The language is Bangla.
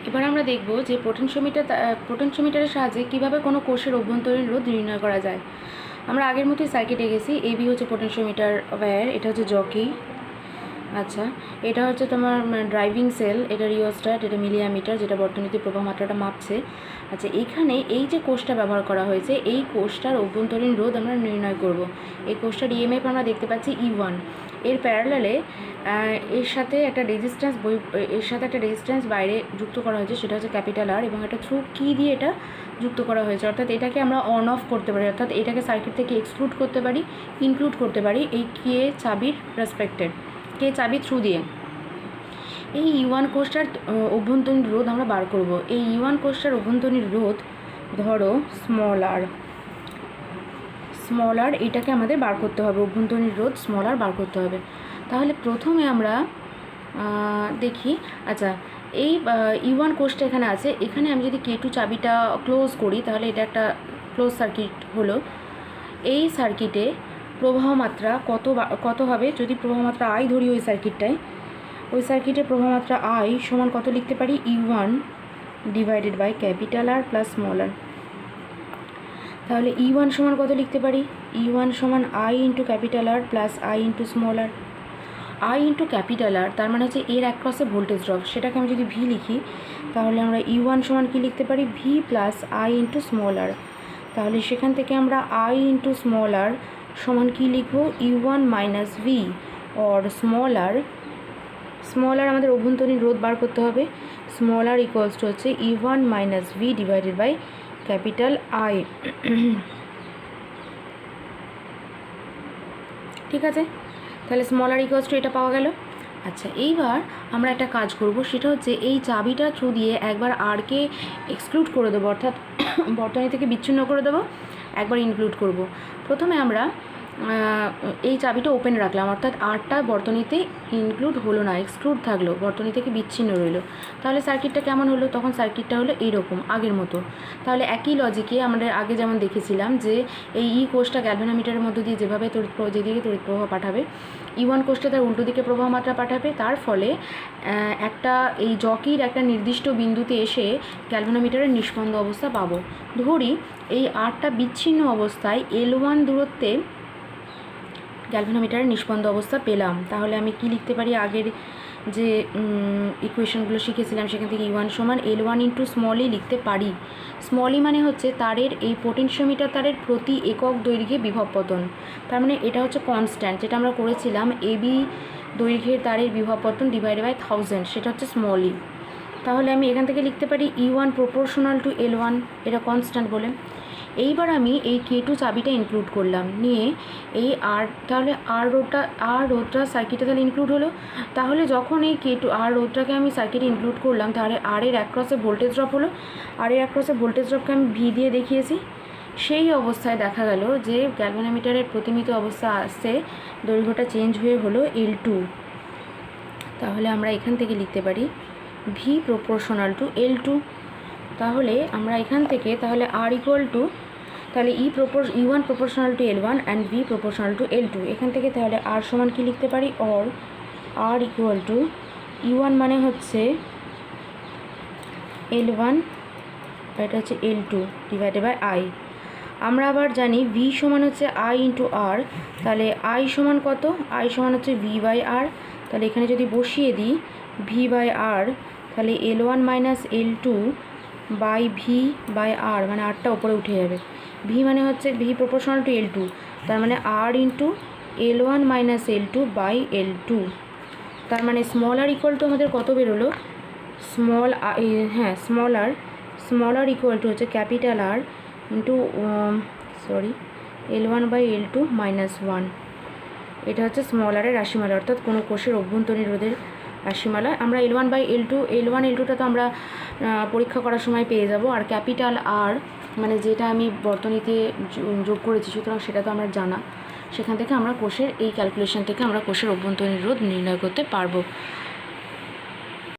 এবার আমরা দেখব যে পোটেনশিওমিটারের সাহায্যে কীভাবে কোনো কোষের অভ্যন্তরীণ রোধ নির্ণয় করা যায়। আমরা আগের মতোই সার্কিটে গেছি। এবি হচ্ছে পোটেনশিওমিটার ওয়্যার, এটা হচ্ছে জকি। আচ্ছা, এটা হচ্ছে তোমার ড্রাইভিং সেল, এটা রিওস্ট্যাট, এটা মিলিঅ্যামিটার যেটা বর্তনীতে প্রবাহ মাত্রাটা মাপছে। আচ্ছা, এইখানে এই যে কোষটা ব্যবহার করা হয়েছে, এই কোষটার অভ্যন্তরীণ রোধ আমরা নির্ণয় করব। এই কোষটার ইএমএফ আমরা দেখতে পাচ্ছি E1। এর প্যারালালে এর সাথে একটা রেজিস্ট্যান্স বাইরে যুক্ত করা হয়েছে, সেটা হচ্ছে ক্যাপিটাল আর, এবং এটা থ্রু কি দিয়ে এটা যুক্ত করা হয়েছে, অর্থাৎ এটাকে আমরা অন অফ করতে পারি, অর্থাৎ এটাকে সার্কিট থেকে এক্সক্লুড করতে পারি, ইনক্লুড করতে পারি এই কে চাবির রেসপেক্টেড, কে চাবি থ্রু দিয়ে। এই E1 কোষটার অভ্যন্তরীণ রোধ আমরা বার করব। এই E1 কোষটার অভ্যন্তরীণ রোধ ধরো স্মল আর, এটাকে আমাদের বার করতে হবে, অভ্যন্তরীণ রোধ স্মল আর বার করতে হবে। তাহলে প্রথমে আমরা দেখি, আচ্ছা এই E1 কোষটা এখানে আছে, এখানে আমি যদি K2 চাবিটা ক্লোজ করি তাহলে এটা একটা ক্লোজ সার্কিট হলো। এই সার্কিটে প্রবাহ মাত্রা কত হবে, যদি প্রবাহ মাত্রা I ধরি ওই সার্কিটে প্রবাহ মাত্রা I সমান কত লিখতে পারি, E1 divided by capital R plus small R. তাহলে E1 সমান কত লিখতে পারি, E1 সমান I into capital R plus I into small R. I into capital R তার মানে হচ্ছে এর অ্যাক্রসে ভোল্টেজ ড্রপ, সেটাকে আমি যদি V লিখি তাহলে আমরা E1 সমান কি লিখতে পারি, V plus I into small R. তাহলে সেখান থেকে আমরা I ইন্টু স্মল আর সমান কি লিখব, E1 minus V, or small R আমাদের অভ্যন্তরীণ রোধ বার করতে হবে। স্মল আর ইকুয়ালস টু হচ্ছে E1 minus V divided by capital I। ঠিক আছে, তাহলে স্মল আর ইকুয়ালস টু এটা পাওয়া গেল। আচ্ছা, এইবার আমরা একটা কাজ করব, সেটা হচ্ছে এই চাবিটা থ্রু দিয়ে একবার আরকে এক্সক্লুড করে দেবো, অর্থাৎ বর্তনী থেকে বিচ্ছিন্ন করে দেবো, একবার ইনক্লুড করব। প্রথমে আমরা এই চাবিটা ওপেন রাখলাম, অর্থাৎ আরটা বর্তনীতে ইনক্লুড হলো না, এক্সক্লুড থাকলো, বর্তনী থেকে বিচ্ছিন্ন রইল। তাহলে সার্কিটটা কেমন হলো, তখন সার্কিটটা হলো এইরকম আগের মতো। তাহলে একই লজিকে আমরা আগে যেমন দেখেছিলাম যে এই কোষটা গ্যালভানোমিটারের মধ্য দিয়ে যেভাবে যেদিকে তড়িৎ প্রবাহ পাঠাবে, E1 কোষটা তার উল্টো দিকে প্রবাহ মাত্রা পাঠাবে, তার ফলে একটা এই জকির একটা নির্দিষ্ট বিন্দুতে এসে গ্যালভানোমিটারের নিষ্পন্দ অবস্থা পাবো। ধরি এই আরটা বিচ্ছিন্ন অবস্থায় L1 দূরত্বে গ্যালভানোমিটারের নিষ্পন্দ অবস্থা পেলাম। তাহলে আমি কি লিখতে পারি, আগের যে ইকুয়েশনগুলো শিখেছিলাম সেখান থেকে E1 সমান L1 ইন্টু স্মল ই লিখতে পারি। স্মল ই মানে হচ্ছে তারের এই পোটেনশিওমিটার তারের প্রতি একক দৈর্ঘ্যে বিভব পতন, তার মানে এটা হচ্ছে কনস্ট্যান্ট, যেটা আমরা করেছিলাম AB দৈর্ঘ্যের তারের বিভব পতন ডিভাইডেড বাই 1000, সেটা হচ্ছে স্মল ই। তাহলে আমি এখান থেকে লিখতে পারি E1 প্রপোর্শনাল টু L1, এটা কনস্ট্যান্ট বলে। এইবার আমি এই K2 চাবিটা ইনক্লুড করলাম, নিয়ে এই তাহলে রোধটা সার্কিটে তাহলে ইনক্লুড হলো। তাহলে যখন এই K2 রোধটাকে আমি সার্কিটে ইনক্লুড করলাম, তাহলে এর অ্যাক্রসে ভোল্টেজ ড্রপ হলো, এর অ্যাক্রসে ভোল্টেজ ড্রপকে আমি V দিয়ে দেখিয়েছি। সেই অবস্থায় দেখা গেল যে গ্যালভানোমিটারের প্রতিমিত অবস্থা আসছে, দৈর্ঘ্যটা চেঞ্জ হয়ে হলো L2। তাহলে আমরা এখান থেকে লিখতে পারি V প্রপোর্শনাল টু L2। তাহলে আমরা এখান থেকে তাহলে R ইকুয়াল টু, তাহলে E1 proportional to L1 and V proportional to L2। এখান থেকে তাহলে R সমান কি লিখতে পারি, or R equal to E1 মানে হচ্ছে L1, এটা হচ্ছে L2 ডিভাইডেড বাই I। আমরা আবার জানি V সমান হচ্ছে I ইন্টু R, তাহলে I সমান কত, I সমান হচ্ছে V বাই R। তাহলে এখানে যদি বসিয়ে দিই V বাই R, তাহলে L1 minus L2 by V by R, মানে আরটা ওপরে উঠে যাবে। V মানে হচ্ছে V প্রপোর্শনাল টু L2, তার মানে R into L1 minus L2 by L2। তার মানে স্মল আর ইকুয়াল টু আমাদের কত বেরোলো, স্মল আর ইকুয়াল টু হচ্ছে capital R into L1 by L2 minus 1। এটা হচ্ছে স্মল আরের রাশিমালা, অর্থাৎ কোনো কোষের অভ্যন্তরীণ রোধের রাশিমালা। আমরা L1 বাই L2টা তো আমরা পরীক্ষা করার সময় পেয়ে যাব, আর ক্যাপিটাল R মানে যেটা আমি বর্তনীতে যোগ করেছি, সুতরাং সেটা তো আমরা জানা, সেখান থেকে আমরা কোষের এই ক্যালকুলেশন থেকে আমরা কোষের অভ্যন্তরীণ রোধ নির্ণয় করতে পারবো।